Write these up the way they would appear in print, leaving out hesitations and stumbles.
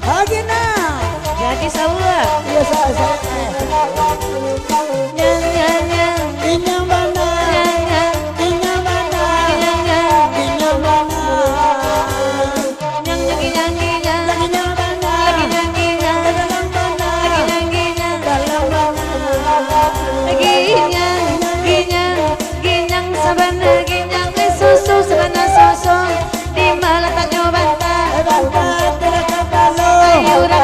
Agina. Jadi sawa. Iya saya. Nyang nyang nyang. Inyang mana? Nyang nyang. Inyang mana? Nyang nyang. Inyang mana? Nyang nyang nyang nyang. Lagi nyang mana? Lagi nyang nyang. Dalam mana? Lagi nyang nyang. Dalam mana? Ginyang, ginyang, ginyang sabana, ginyang susu sabana susu. Di mana tak nyobanta? Bantah tidak kapalo.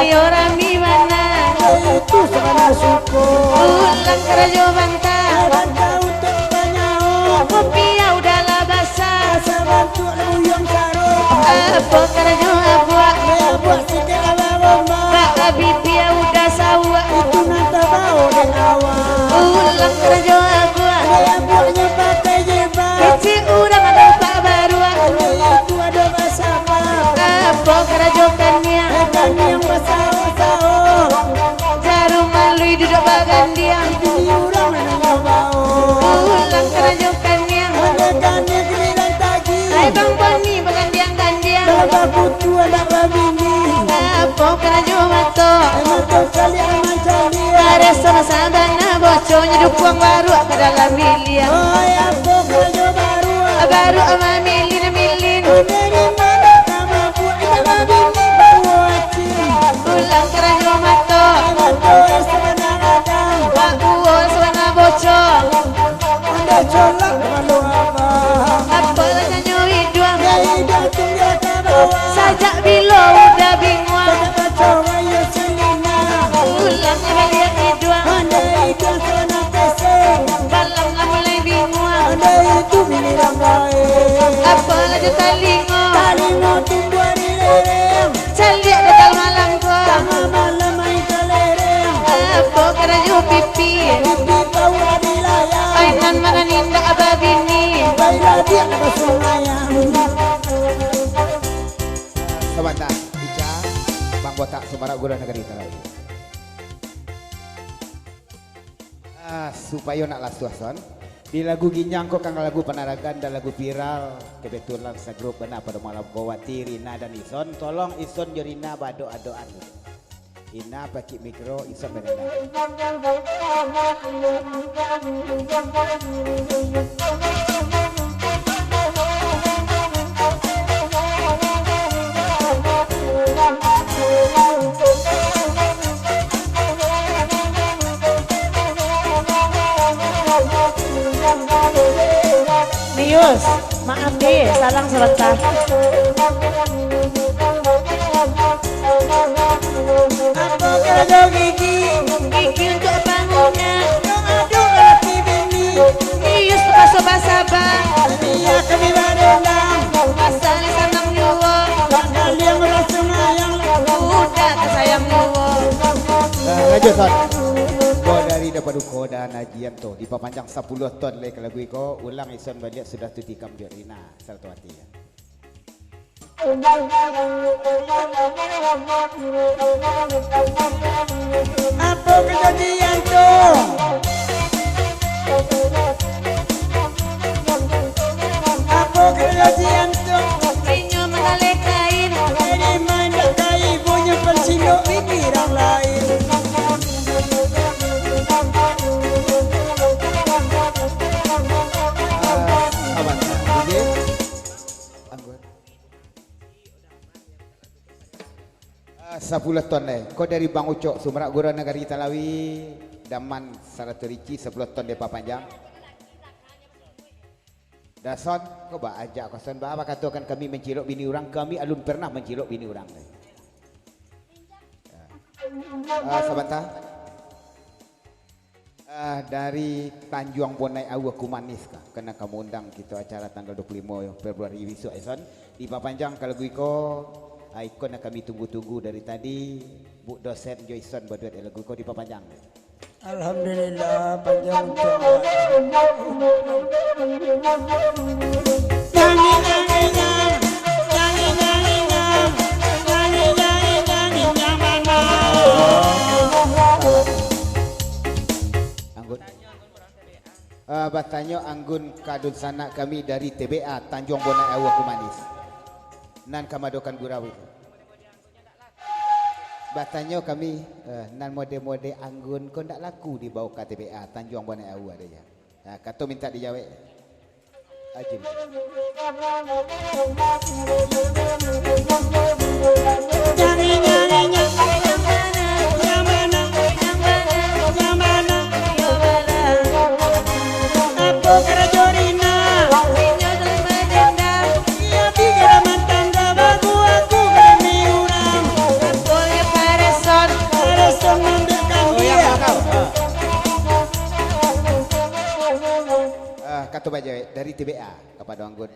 Ayura mi mana? Itu sabana suku. Ulang kerajo banta. Bantah untuk banyau. Kopi udahlah basah. Sabantu luyang karo. Apa kerajo abuak? Buat sikit abang-abang. Baka bibi udah sawa. Itu nata bau dan awak. Ulang kerajo abuak. Saya buatnya pakai jebak. Kecil udang ada pak baruak. Itu ada basah. Apa kerajokannya? Bukan yang basah-basah. Jarum malui duduk bagan diam. Jadi orang menanya bau. Ulang kerajokannya. Adegan yang giliran tagi. Hai bang Boni bagan diang gandiang. Kalau baku tua nak babini. Apa kerajo mato? Emang kau kali aman calia. Ada sana sabana boconya dukuang baru ke dalam milian. Oh ya pokoknya baru. Baru ama milin milin. Dari mana kamu buat babini bawa hati. Ulang kerajo mato. Emang kau sebenarnya datang. Wakuo sana bocor. Anda colok malu apa? Apa nyanyo hiduang. Ya hidup tinggal kabawa. Sajak bilo udah bingung. Kata coba ya selina. Ulang balik hiduang. Anda itu sana peseng. Balang lah mulai bingung. Anda itu bini ramai. Apa lagi talingo. Tali mau tumbuh di lereng. Calik dekat malam gua. Tengah malam main ke lereng. Apa kerajo pipi. Pipi bawa di layang. Ainan mana ninda ababini. Baiklah dia ke sungai. Sebentar, Ica, Bang Botak, Sumarak Gura Negeri Terawi. Supaya nak lasu ason. Di lagu Ginyang kok kang lagu Panaragan dan lagu viral kebetulan segrup benar pada malam Gowati Rina dan Ison. Tolong Ison Jorina bado adoan. Ina pakai mikro Ison berenda. Nius, maaf deh, salang sebentar. Apa kerja gigi? Gigi untuk bangunnya. Aduh laki bini. Nius suka sabah. Dia kami barendang. Asal senang nyuwo. Kalian merasa mayang. Udah kesayang nyuwo. Lanjut Son. Ko dari dapat duko dan ajian tu di papanjang 10 ton le lagu iko ulang Ison balik sudah tu tikam Jorina satu hati ya. Apa kejadian tu? Apa kejadian tu? Sinyo mengalih kain. Dari mana kau ibunya persino pikiran lain? Sebentar, DJ. Anggur. 10 ton le. Kau dari Bang Ucok Sumarak Gura Negeri Talawi Daman Saratorici 10 ton depa panjang. Dason, kau ba ajak kau son ba apa katakan kami mencilok bini orang, kami alun pernah mencilok bini orang. Sebentar. Dari Tanjung Bonai Awa Kumanis kah? Kena kamu undang kita acara tanggal 25 Februari besok Ison. Di Papanjang kalau iko ikon kami tunggu-tunggu dari tadi. Bu dosen Joyson berduet lagu iko di Papanjang. Alhamdulillah panjang untuk nyanyi nyanyi nyanyi nyanyi nyanyi nyanyi nyanyi nyanyi Anggun. Bertanya Anggun kadun sanak kami dari TBA Tanjung Bonai Awa Kumanis. Nan kamadokan Gurawi. Batanya kami nan mode-mode anggun kau ndak laku di bawah KTPA Tanjung Bonai Awu ada ya. Nah, kata minta dijawab. Ajim. Kata baca dari TBA kepada anggun.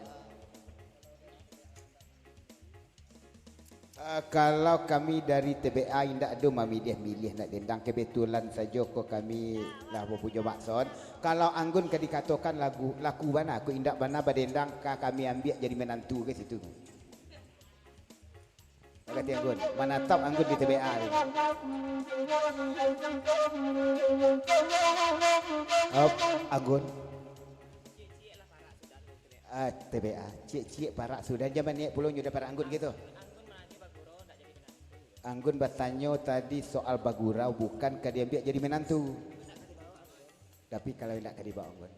Kalau kami dari TBA indak ada mami dia milih nak dendang kebetulan saja ko kami lah berpuja maksud. Kalau anggun ke dikatakan lagu mana aku indak bana badendang ka kami ambil jadi menantu ke situ. Kata anggun, mana top anggun di TBA ni. Anggun. TBA, cik-cik parak sudah zaman ni pulau sudah parak anggun gitu. Anggun bertanya tadi soal bagurau bukan ke dia ambil jadi menantu. Tapi kalau tidak ke dibawa anggun.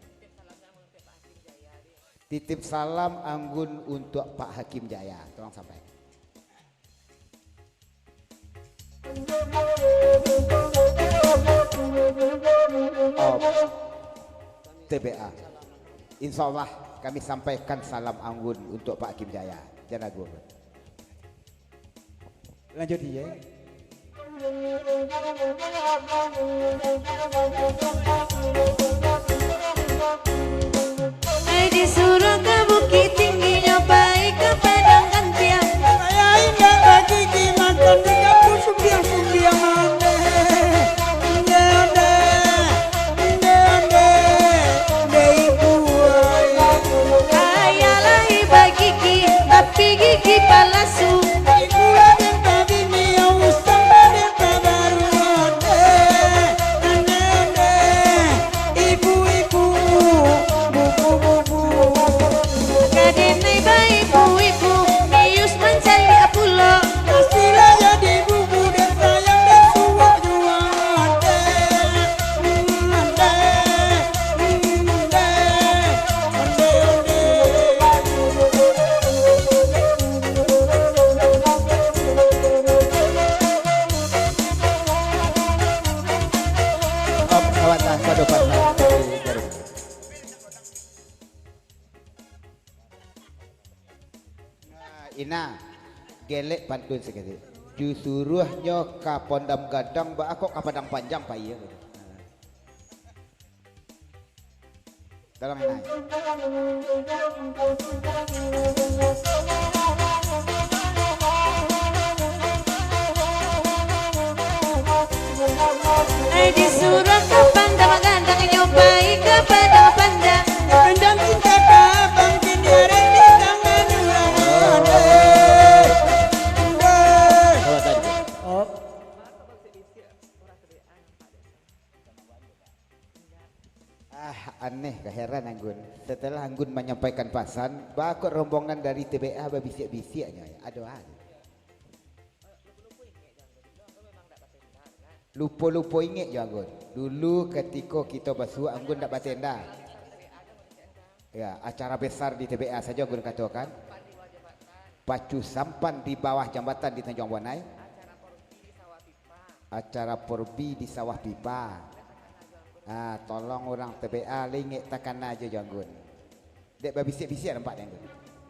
Titip salam anggun untuk Pak Hakim Jaya. Tolong sampai. TBA. Insya Allah kami sampaikan salam anggun untuk Pak Hakim Jaya. Jangan ragu. Lanjut ya. Disuruh ke Bukit Tinggi nyobai ke Padang Gantian. Saya indah bagi dimakan di kampung sumbiang-sumbiang ande. Ayalah bagi ki tapi gigi palasu. Ibu ada tadi ni yang usang pada baru ande. Ibu-ibu, bubu-bubu. Kadene bayi ibu-ibu nius mencari apulo. Pastilah jadi bubu dan sayang dan suak jua ande. Ina gelek pantun sekali. Jusuruhnya ka pondam gadang ba aku ka padang panjang pa iya. Dalam naik. Disuruh ke Pandang Gandang nyobai ke Padang Pandang. Pandang cinta kabang kenyaran di tangan orang ande. Aneh keheran anggun. Setelah anggun menyampaikan pesan, bakal rombongan dari TBA berbisik-bisiknya. Ada. Lupa-lupa ingat je anggun. Dulu ketika kita basuh anggun tak bertenda. Ya, acara besar di TBA saja anggun katakan. Pacu sampan di bawah jambatan di Tanjung Bonai. Acara porbi di sawah pipa. Tolong orang TBA lingik takkan aja janggun. Dek berbisik-bisik nampak anggun.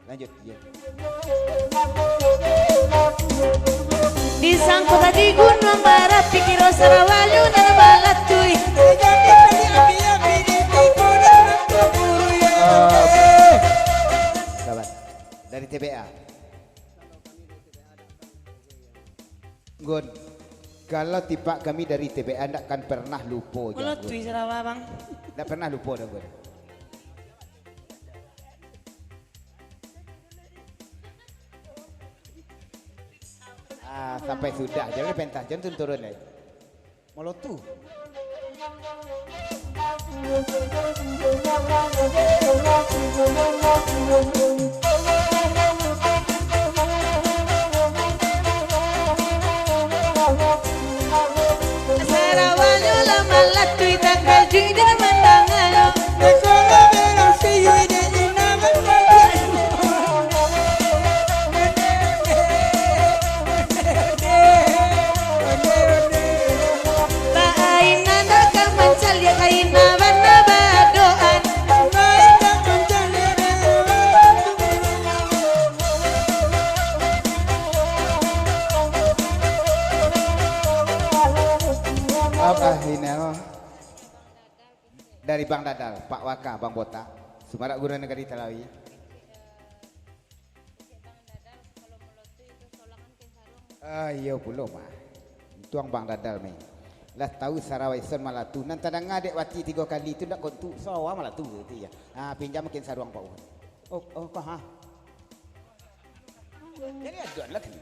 Lanjut ya. Disangkut di Gunung Barat pikir Sarawayu dan Balatui. Jadi api-api di tipu dan berburu ya. Sahabat dari TBA. Gun, kalau tiba kami dari TBA tidak akan pernah lupa. Balatui Sarawak bang. Tidak pernah lupa dah Gun. Sampai sudah, jangan pentas, jangan turun deh. Molotu. Dari Bang Dadal, Pak Waka, Bang Botak, Sumarak Guru Negari Talawi. Iya belum mah. Tuang Bang Dadal meh. Lah tahu Sarawaisan malah tu. Nanti ada ngadek wati 3 kali tu ndak kontu. Sawa malah tu gitu ya. Pinjam makin saruang Pak Wan. Kok ha. Jadi aduan lagi.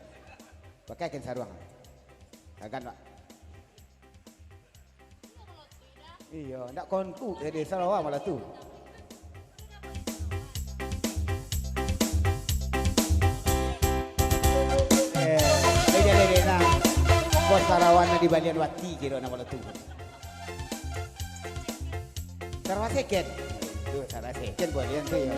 Pakai ken saruang. Agan Pak. Iya, ndak kontu jadi Sarawak malah tu. Lele nah. Bos Sarawana di Balian Wati kira nama malah tu. Sarawak seken. Tu Sarawak seken Balian tu ya.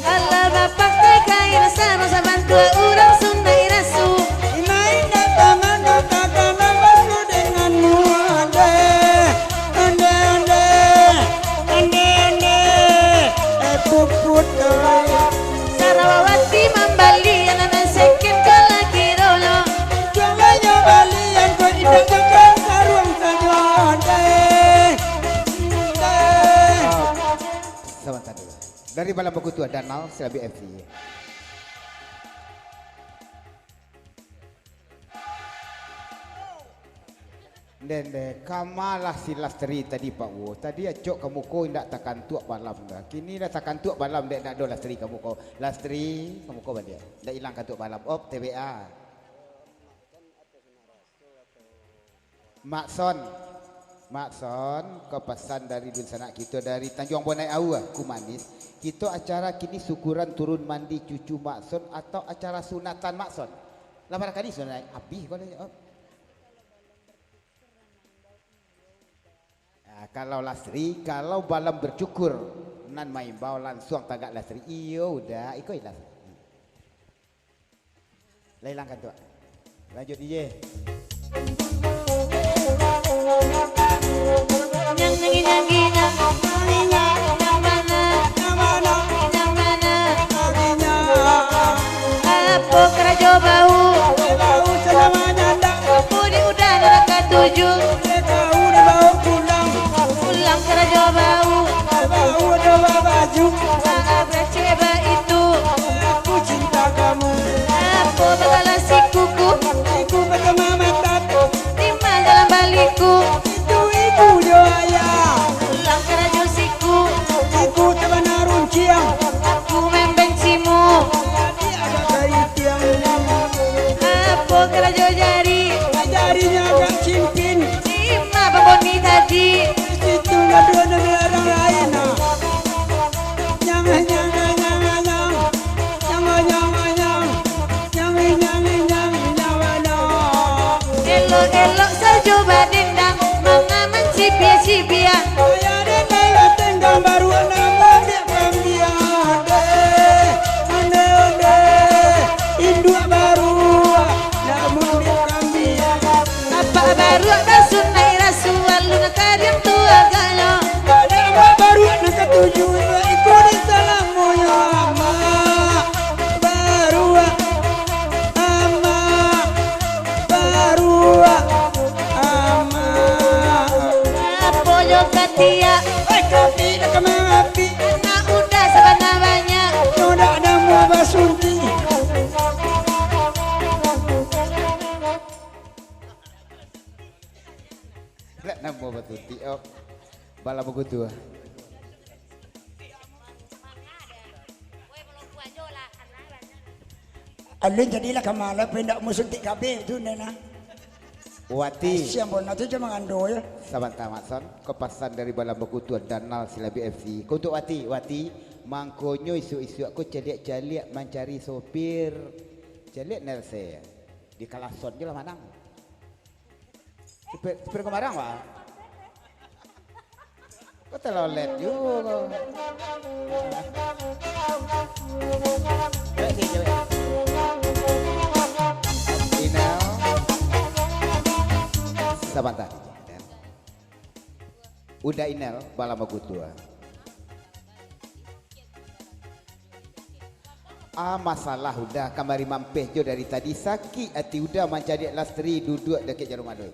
Allah bapak kaya sama saban tua urang Sunda irasu. Inain datangan katakan basu denganmu ande. Puput Sarawati membali anak seken kala kirolo. Jalanya Bali yang kau tidak jaga saruang saja ande. Sebentar dulu. Dari Balam Bekutua Danau Selabi FC. Dan kamalah si Lastri tadi Pak Wo. Tadi acok kamu ko indak takkan tuak balam dah. Kini dah takkan tuak balam dek nak do Lastri kamu ko. Lastri kamu ko bandia. Dah hilang kan tuak balam. TBA. Makson ke pesan dari dun sanak kita dari Tanjung Bonai Awa Kumanis. Kita acara kini syukuran turun mandi cucu Makson atau acara sunatan Makson. Lah barangkali sunat habis kau dah. Kalau Lastri, kalau balam bercukur nan main bau langsung tagak Lastri. Iyo udah, ikut lah. Lelangkan tu. Lanjut DJ. Apa kerajo bau? Bau selamanya dak. Budi udah neraka 7. Pulang kerajo bau. Bau doa baju. Maaf ceba itu. Aku cinta kamu. Apa bakalan si kuku? Iku bagaimana mataku. Timbal dalam baliku. Itu ibu doaya. Pulang kerajo siku. Iku sebenar runciang. Aku membencimu. Jadi ada kait yang Apa kerajo jari? jarinya agak cimpin. Lima pemboni tadi. Itu nggak dua dari orang lain. Nyang. Elok-elok secoba dendang mengaman cipia-cipia. Saya denai tenggang baru nama dia kambia. Ande. Induk baru. Namun dia kambia. Apa baru ada sunai rasual luna kadiam tua galo. Nama baru nak ketujuh ikut di salamu ya ama. Baru ama. Apa yo katia? Kami nak kemapi. Anak udah sabana banyak. Noda namu basunti. Lek nama batuti. Balam Bekutua. Alun jadilah kamala pendak musuntik kabeh tu nena. Wati. Siang pun tu cuma ngando ya. Sabanta Makson, kepasan dari Balam Bekutua Danal Silabi FC. Untuk Wati, mangkonyo isu-isu aku celiak-celiak mencari sopir. Celiak Nelse. Di Kalason je lah manang. Sopir kemarang Pak. Kau terlolet juga. Inal. Sabanta. Udah Inal Balam Bekutua. masalah udah kamari mampeh jo dari tadi sakit hati udah menjadi lastri duduk dekat jarum adoi.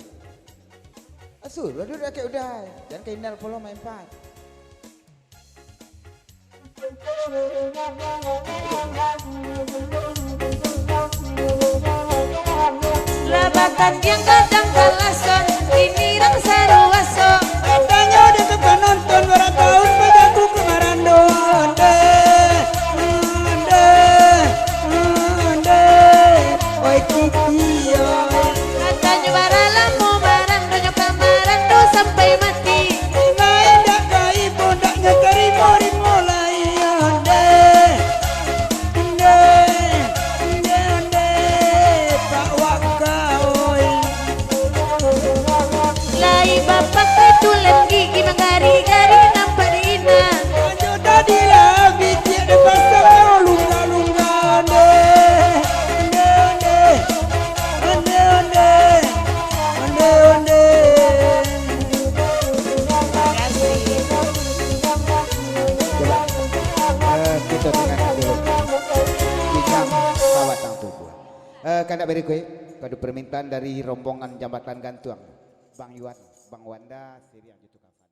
Asul duduk dekat udah dan kainal polo main pat. Labakan yang kadang kalason ini rang saruaso. Katanya udah ke penonton berapa tahun padaku kemarin donde. Oi Kiki oi. Katanya baralamu barang do nyoka marang do sampai mati. Main dak kai pondaknya terima mulai onde. Onde Pak Waka oi. Lai bapak ketulan gigi mengari-gari nampak dina. Ajo tadi lah bitik de pasang lunga-lunga onde. Kita dengar dulu bintang sawatang tubuh. Kandak berikut pada permintaan dari rombongan jambatan gantung Bang Yuan, Bang Wanda, Sirian Jutukan.